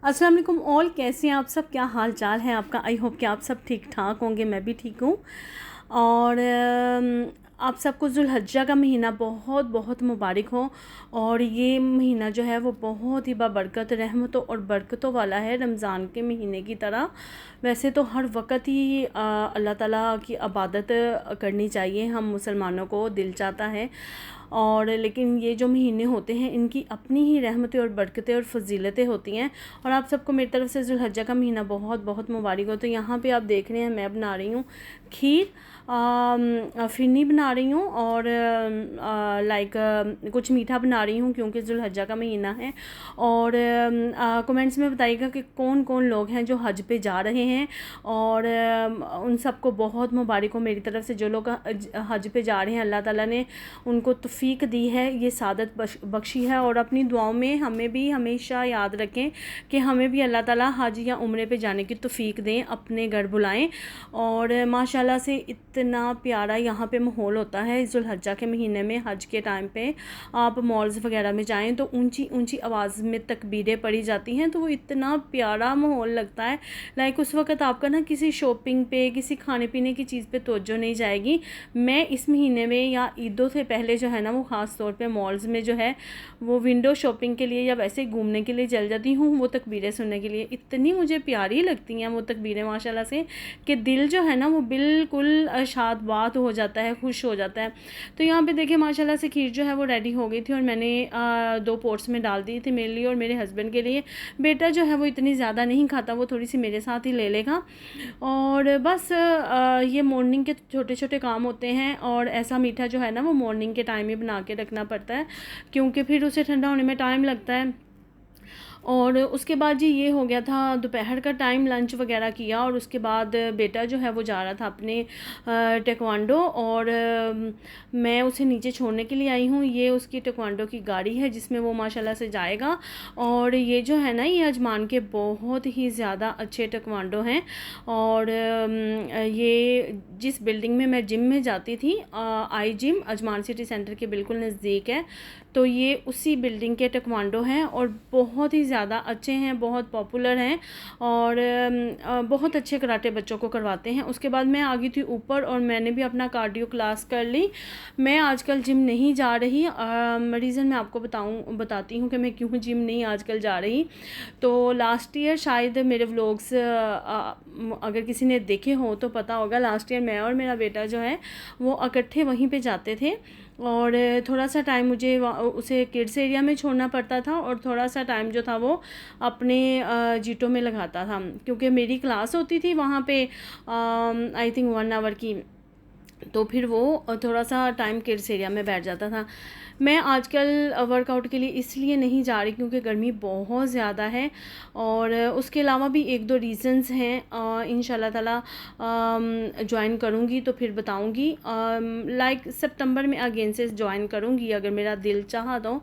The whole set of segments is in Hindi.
अस्सलाम वालेकुम ऑल, कैसे हैं आप सब? क्या हाल चाल है आपका? आई होप कि आप सब ठीक ठाक होंगे। मैं भी ठीक हूँ। और आप सबको जुल्हज्जा का महीना बहुत बहुत मुबारक हो। और ये महीना जो है वो बहुत ही बाबरकत, रहमतों और बरकतों वाला है, रमज़ान के महीने की तरह। वैसे तो हर वक्त ही अल्लाह ताला की इबादत करनी चाहिए, हम मुसलमानों को दिल चाहता है। और लेकिन ये जो महीने होते हैं इनकी अपनी ही रहमतें और बरकतें और फजीलतें होती हैं। और आप सबको मेरी तरफ से जुल्हज्जा का महीना बहुत बहुत मुबारक हो। तो यहाँ पे आप देख रहे हैं मैं बना रही हूँ खीर, फिरनी बना रही हूँ और कुछ मीठा बना रही हूँ क्योंकि जुल्हज्जा का महीना है। और कमेंट्स में बताइएगा कि कौन कौन लोग हैं जो हज पे जा रहे हैं। और उन सबको बहुत मुबारक हो मेरी तरफ से। जो लोग हज पे जा रहे हैं अल्लाह ताला ने उनको तौफीक दी है, ये सादत बख्शी है। और अपनी दुआओं में हमें भी हमेशा याद रखें कि हमें भी अल्लाह ताला हज या उम्रे पे जाने की तौफीक दें, अपने घर बुलाएं। और माशाल्लाह से इतना प्यारा यहाँ पे माहौल होता है जुल्हज्जा के महीने में। हज के टाइम पे आप मॉल्स वगैरह में जाएं तो ऊंची ऊंची आवाज़ में तकबीरें पड़ी जाती हैं, तो वो इतना प्यारा माहौल लगता है। लाइक उस वक़्त आपका ना किसी शॉपिंग पे, किसी खाने पीने की चीज़ पे तवज्जो नहीं जाएगी। मैं इस महीने में या ईदों से पहले जो है ना वो ख़ास तौर पे मॉल्स में जो है वो विंडो शॉपिंग के लिए या वैसे घूमने के लिए चल जाती हूँ, वो तकबीरें सुनने के लिए। इतनी मुझे प्यारी लगती हैं वो तकबीरें माशाल्लाह से कि दिल जो है ना वो बिल्कुल शाद बात हो जाता है, खुश हो जाता है। तो यहाँ पे देखिए माशाल्लाह से खीर जो है वो रेडी हो गई थी और मैंने 2 पोट्स में डाल दी थी, मेरे लिए और मेरे हस्बैंड के लिए। बेटा जो है वो इतनी ज़्यादा नहीं खाता, वो थोड़ी सी मेरे साथ ही ले लेगा। और बस ये मॉर्निंग के छोटे छोटे काम होते हैं। और ऐसा मीठा जो है ना वो मॉर्निंग के टाइम ही बना के रखना पड़ता है क्योंकि फिर उसे ठंडा होने में टाइम लगता है। और उसके बाद जी ये हो गया था दोपहर का टाइम, लंच वगैरह किया। और उसके बाद बेटा जो है वो जा रहा था अपने टेक्वांडो, और मैं उसे नीचे छोड़ने के लिए आई हूँ। ये उसकी टेक्वांडो की गाड़ी है जिसमें वो माशाल्लाह से जाएगा। और ये जो है ना ये अजमान के बहुत ही ज़्यादा अच्छे टेक्वांडो हैं। और ये जिस बिल्डिंग में मैं जिम में जाती थी, आई जिम अजमान सिटी सेंटर के बिल्कुल नज़दीक है, तो ये उसी बिल्डिंग के टेक्वांडो हैं और बहुत ही ज़्यादा अच्छे हैं, बहुत पॉपुलर हैं। और बहुत अच्छे कराटे बच्चों को करवाते हैं। उसके बाद मैं आ गई थी ऊपर और मैंने भी अपना कार्डियो क्लास कर ली। मैं आजकल जिम नहीं जा रही। रीज़न मैं आपको बताती हूँ कि मैं क्यों जिम नहीं आजकल जा रही। तो लास्ट ईयर शायद मेरे व्लॉग्स अगर किसी ने देखे हो तो पता होगा, लास्ट ईयर मैं और मेरा बेटा जो है वो इकट्ठे वहीं पे जाते थे। और थोड़ा सा टाइम मुझे उसे किड्स एरिया में छोड़ना पड़ता था और थोड़ा सा टाइम जो था वो अपने जीटो में लगाता था क्योंकि मेरी क्लास होती थी वहाँ पे आई थिंक 1 आवर की। तो फिर वो थोड़ा सा टाइम किड्स एरिया में बैठ जाता था। मैं आजकल वर्कआउट के लिए इसलिए नहीं जा रही क्योंकि गर्मी बहुत ज़्यादा है। और उसके अलावा भी 1-2 रीज़न्स हैं। इंशाल्लाह ताला ज्वाइन करूँगी तो फिर बताऊँगी। लाइक सितंबर में अगेन से ज्वाइन करूँगी अगर मेरा दिल चाहा तो,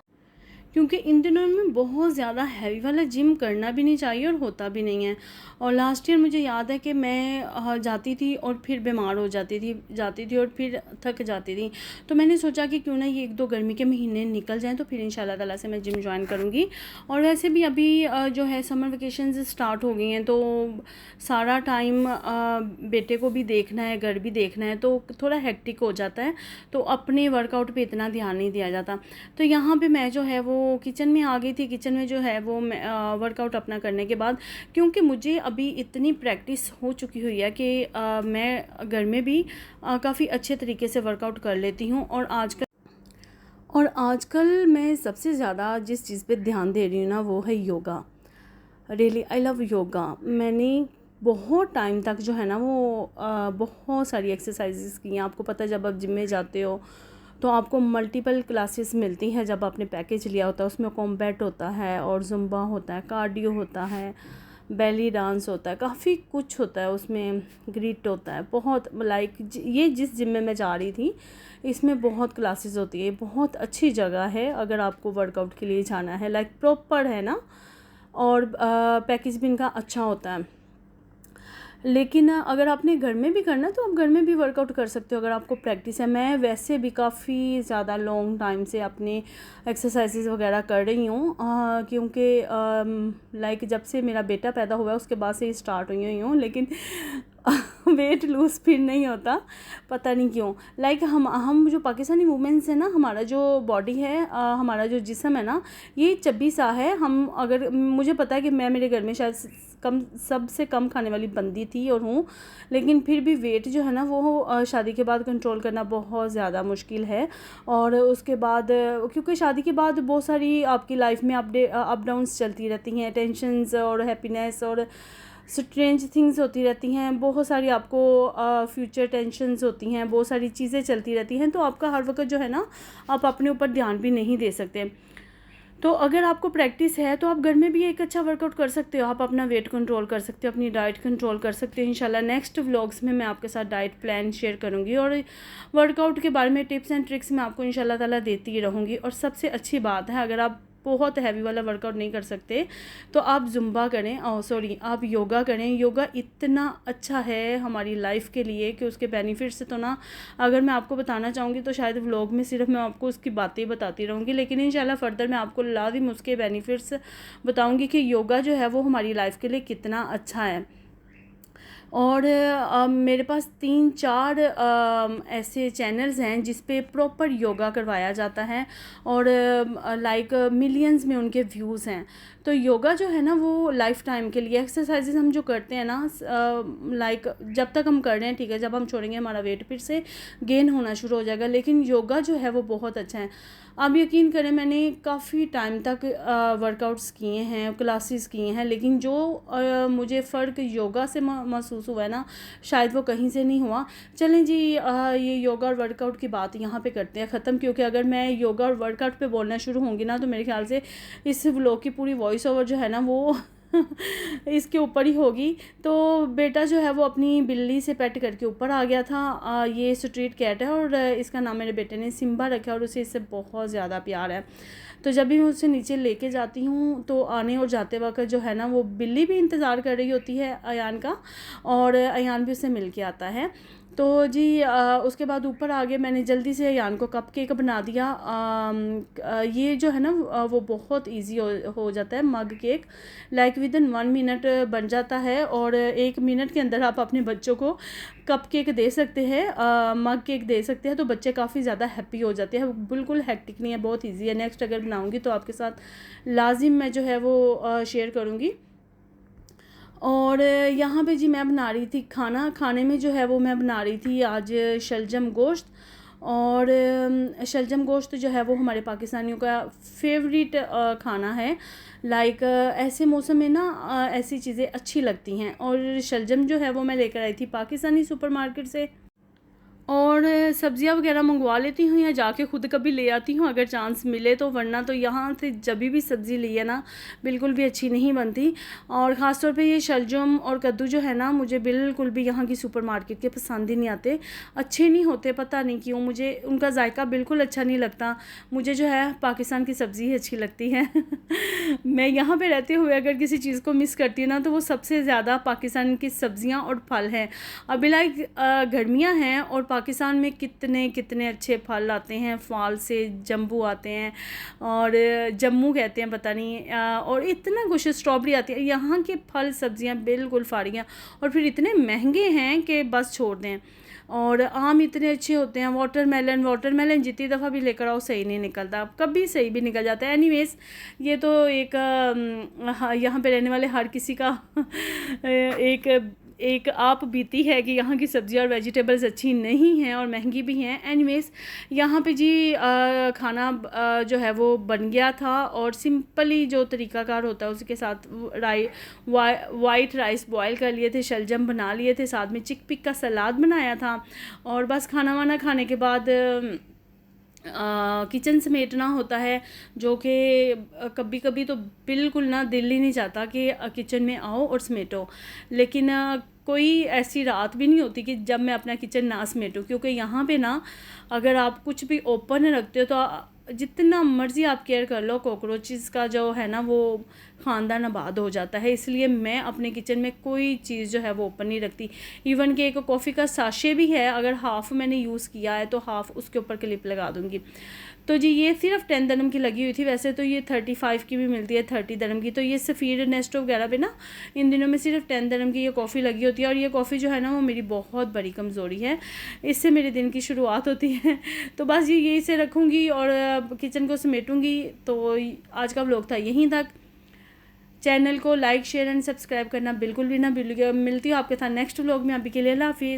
क्योंकि इन दिनों में बहुत ज़्यादा हैवी वाला जिम करना भी नहीं चाहिए और होता भी नहीं है। और लास्ट ईयर मुझे याद है कि मैं जाती थी और फिर बीमार हो जाती थी और फिर थक जाती थी। तो मैंने सोचा कि क्यों ना ये 1-2 गर्मी के महीने निकल जाएं तो फिर इंशाल्लाह ताला से मैं जिम ज्वाइन करूँगी। और वैसे भी अभी जो है समर वेकेशंस स्टार्ट हो गई हैं तो सारा टाइम बेटे को भी देखना है, घर भी देखना है, तो थोड़ा हेक्टिक हो जाता है। तो अपने वर्कआउट पे इतना ध्यान नहीं दिया जाता। तो यहाँ पे मैं जो है वो किचन में आ गई थी। किचन में जो है वो वर्कआउट अपना करने के बाद, क्योंकि मुझे अभी इतनी प्रैक्टिस हो चुकी हुई है कि मैं घर में भी काफ़ी अच्छे तरीके से वर्कआउट कर लेती हूँ। और आजकल मैं सबसे ज़्यादा जिस चीज़ पे ध्यान दे रही हूँ ना वो है yoga. Really I love yoga. मैंने बहुत टाइम तक जो है ना वो बहुत सारी एक्सरसाइजेस की हैं। आपको पता है जब आप जिम में जाते हो तो आपको मल्टीपल क्लासेस मिलती हैं। जब आपने पैकेज लिया होता है उसमें कॉम्बैट होता है और जुम्बा होता है, कार्डियो होता है, बेली डांस होता है, काफ़ी कुछ होता है उसमें, ग्रिट होता है। बहुत लाइक ये जिस जिम में मैं जा रही थी इसमें बहुत क्लासेस होती है। बहुत अच्छी जगह है अगर आपको वर्कआउट के लिए जाना है, लाइक प्रॉपर है ना। और पैकेज भी इनका अच्छा होता है। लेकिन अगर आपने घर में भी करना है तो आप घर में भी वर्कआउट कर सकते हो अगर आपको प्रैक्टिस है। मैं वैसे भी काफ़ी ज़्यादा लॉन्ग टाइम से अपनी एक्सरसाइजेज वगैरह कर रही हूँ, क्योंकि लाइक जब से मेरा बेटा पैदा हुआ है उसके बाद से ही स्टार्ट हुई हूँ, लेकिन वेट लूज़ फिर नहीं होता, पता नहीं क्यों। लाइक हम जो पाकिस्तानी वुमेंस है ना, हमारा जो बॉडी है, हमारा जो जिस्म है ना, ये चब्बी सा है। हम अगर, मुझे पता है कि मैं मेरे घर में शायद सबसे कम खाने वाली बंदी थी और हूँ, लेकिन फिर भी वेट जो है ना वो शादी के बाद कंट्रोल करना बहुत ज़्यादा मुश्किल है। और उसके बाद क्योंकि शादी के बाद बहुत सारी आपकी लाइफ में अप डाउन्स चलती रहती हैं, टेंशन्स और हैप्पीनेस और स्ट्रेंज थिंग्स होती रहती हैं, बहुत सारी आपको फ्यूचर टेंशन्स होती हैं, बहुत सारी चीज़ें चलती रहती हैं, तो आपका हर वक्त जो है ना आप अपने ऊपर ध्यान भी नहीं दे सकते। तो अगर आपको प्रैक्टिस है तो आप घर में भी एक अच्छा वर्कआउट कर सकते हो, आप अपना वेट कंट्रोल कर सकते हो, अपनी डाइट कंट्रोल कर सकते हो। इंशाल्लाह नेक्स्ट व्लॉग्स में मैं आपके साथ डाइट प्लान शेयर करूँगी और वर्कआउट के बारे में टिप्स एंड ट्रिक्स मैं आपको इंशाल्लाह ताला देती रहूँगी। और सबसे अच्छी बात है, अगर आप बहुत हैवी वाला वर्कआउट नहीं कर सकते तो आप जुम्बा करें, आप योगा करें। योगा इतना अच्छा है हमारी लाइफ के लिए कि उसके बेनिफिट्स तो ना अगर मैं आपको बताना चाहूँगी तो शायद व्लॉग में सिर्फ मैं आपको उसकी बातें बताती रहूँगी, लेकिन इंशाल्लाह फर्दर मैं आपको लाजिम उसके बेनिफिट्स बताऊँगी कि योगा जो है वो हमारी लाइफ के लिए कितना अच्छा है। और मेरे पास 3-4 ऐसे चैनल्स हैं जिस पे प्रॉपर योगा करवाया जाता है और लाइक मिलियंस में उनके व्यूज़ हैं। तो योगा जो है ना वो लाइफ टाइम के लिए, एक्सरसाइजेज हम जो करते हैं ना, लाइक जब तक हम कर रहे हैं ठीक है, जब हम छोड़ेंगे हमारा वेट फिर से गेन होना शुरू हो जाएगा, लेकिन योगा जो है वो बहुत अच्छा है। आप यकीन करें, मैंने काफ़ी टाइम तक वर्कआउट्स किए हैं, क्लासेस किए हैं, लेकिन जो मुझे फ़र्क योगा से महसूस हुआ है ना, शायद वो कहीं से नहीं हुआ। चलें जी, ये योगा और वर्कआउट की बात यहाँ पे करते हैं ख़त्म, क्योंकि अगर मैं योगा और वर्कआउट पे बोलना शुरू होंगी ना तो मेरे ख्याल से इस व्लॉग की पूरी वॉइस ओवर जो है ना वो इसके ऊपर ही होगी। तो बेटा जो है वो अपनी बिल्ली से पेट करके ऊपर आ गया था। ये स्ट्रीट कैट है और इसका नाम मेरे बेटे ने सिम्बा रखा है और उसे इससे बहुत ज़्यादा प्यार है। तो जब भी मैं उसे नीचे लेके जाती हूँ तो आने और जाते वक्त जो है ना वो बिल्ली भी इंतज़ार कर रही होती है अयान का, और अयान भी उससे मिल के आता है। तो जी उसके बाद ऊपर आगे मैंने जल्दी से अयान को कप केक बना दिया। ये जो है ना वो बहुत इजी हो जाता है, मग केक लाइक विदिन 1 मिनट बन जाता है और 1 मिनट के अंदर आप अपने बच्चों को कप केक दे सकते हैं, मग केक दे सकते हैं, तो बच्चे काफ़ी ज़्यादा हैप्पी हो जाते हैं। बिल्कुल हैक्टिक नहीं है, बहुत ईजी है। नेक्स्ट अगर बनाऊँगी तो आपके साथ लाजिम मैं जो है वो शेयर करूँगी। और यहाँ पे जी मैं बना रही थी खाने में जो है वो मैं बना रही थी आज शलजम गोश्त। और शलजम गोश्त जो है वो हमारे पाकिस्तानियों का फेवरेट खाना है। लाइक ऐसे मौसम में ना ऐसी चीज़ें अच्छी लगती हैं। और शलजम जो है वो मैं लेकर आई थी पाकिस्तानी सुपरमार्केट से, और सब्ज़ियाँ वगैरह मंगवा लेती हूँ या जाके ख़ुद कभी ले आती हूँ अगर चांस मिले तो, वरना तो यहाँ से जब भी सब्ज़ी ली है ना बिल्कुल भी अच्छी नहीं बनती। और ख़ास तौर पे ये शलजम और कद्दू जो है ना मुझे बिल्कुल भी यहाँ की सुपरमार्केट के पसंद ही नहीं आते, अच्छे नहीं होते, पता नहीं क्यों, मुझे उनका जायका बिल्कुल अच्छा नहीं लगता। मुझे जो है पाकिस्तान की सब्ज़ी ही अच्छी लगती है। मैं यहाँ पर रहते हुए अगर किसी चीज़ को मिस करती हूँ ना तो वो सबसे ज़्यादा पाकिस्तान की सब्ज़ियाँ और फल हैं। अभी लाइक गर्मियाँ हैं और पाकिस्तान में कितने कितने अच्छे फल आते हैं, फाल से जम्बू आते हैं और जम्मू कहते हैं पता नहीं, और इतना कुछ, स्ट्रॉबेरी आती है। यहाँ के फल सब्जियाँ बिल्कुल फाड़ियाँ, और फिर इतने महंगे हैं कि बस छोड़ दें। और आम इतने अच्छे होते हैं, वाटरमेलन जितनी दफ़ा भी लेकर आओ सही नहीं निकलता, कभी सही भी निकल जाता है। एनीवेज ये तो एक यहाँ पे रहने वाले हर किसी का एक आप बीती है कि यहाँ की सब्ज़ियाँ और वेजिटेबल्स अच्छी नहीं हैं और महंगी भी हैं। एनीवेज यहाँ पे जी खाना जो है वो बन गया था, और सिंपली जो तरीक़ाकार होता है उसके साथ वाइट राइस बॉयल कर लिए थे, शलजम बना लिए थे, साथ में चिकपिक का सलाद बनाया था। और बस खाना वाना खाने के बाद किचन समेटना होता है, जो कि कभी कभी तो बिल्कुल ना दिल ही नहीं चाहता कि किचन में आओ और समेटो, लेकिन कोई ऐसी रात भी नहीं होती कि जब मैं अपना किचन ना समेटूं, क्योंकि यहाँ पे ना अगर आप कुछ भी ओपन रखते हो तो जितना मर्ज़ी आप केयर कर लो, कॉकरोचेस का जो है ना वो ख़ानदान आबाद हो जाता है। इसलिए मैं अपने किचन में कोई चीज़ जो है वो ओपन नहीं रखती। इवन कि एक कॉफ़ी का साशे भी है, अगर हाफ़ मैंने यूज़ किया है तो हाफ़ उसके ऊपर क्लिप लगा दूँगी। तो जी ये सिर्फ 10 दिरहम की लगी हुई थी, वैसे तो ये 35 की भी मिलती है, 30 दिरहम की। तो ये सफ़ीर नेस्टो वगैरह पे ना इन दिनों में सिर्फ 10 दिरहम की ये कॉफ़ी लगी होती है। और ये कॉफ़ी जो है ना वो मेरी बहुत बड़ी कमज़ोरी है, इससे मेरे दिन की शुरुआत होती है। तो बस ये यहीं से रखूँगी और किचन को समेटूँगी। तो आज का व्लॉग था यहीं तक। चैनल को लाइक शेयर एंड सब्सक्राइब करना बिल्कुल भी ना भूलिएगा। मिलती हूँ आपके साथ नेक्स्ट व्लॉग में। अभी के लिए अल्लाह हाफ़िज़।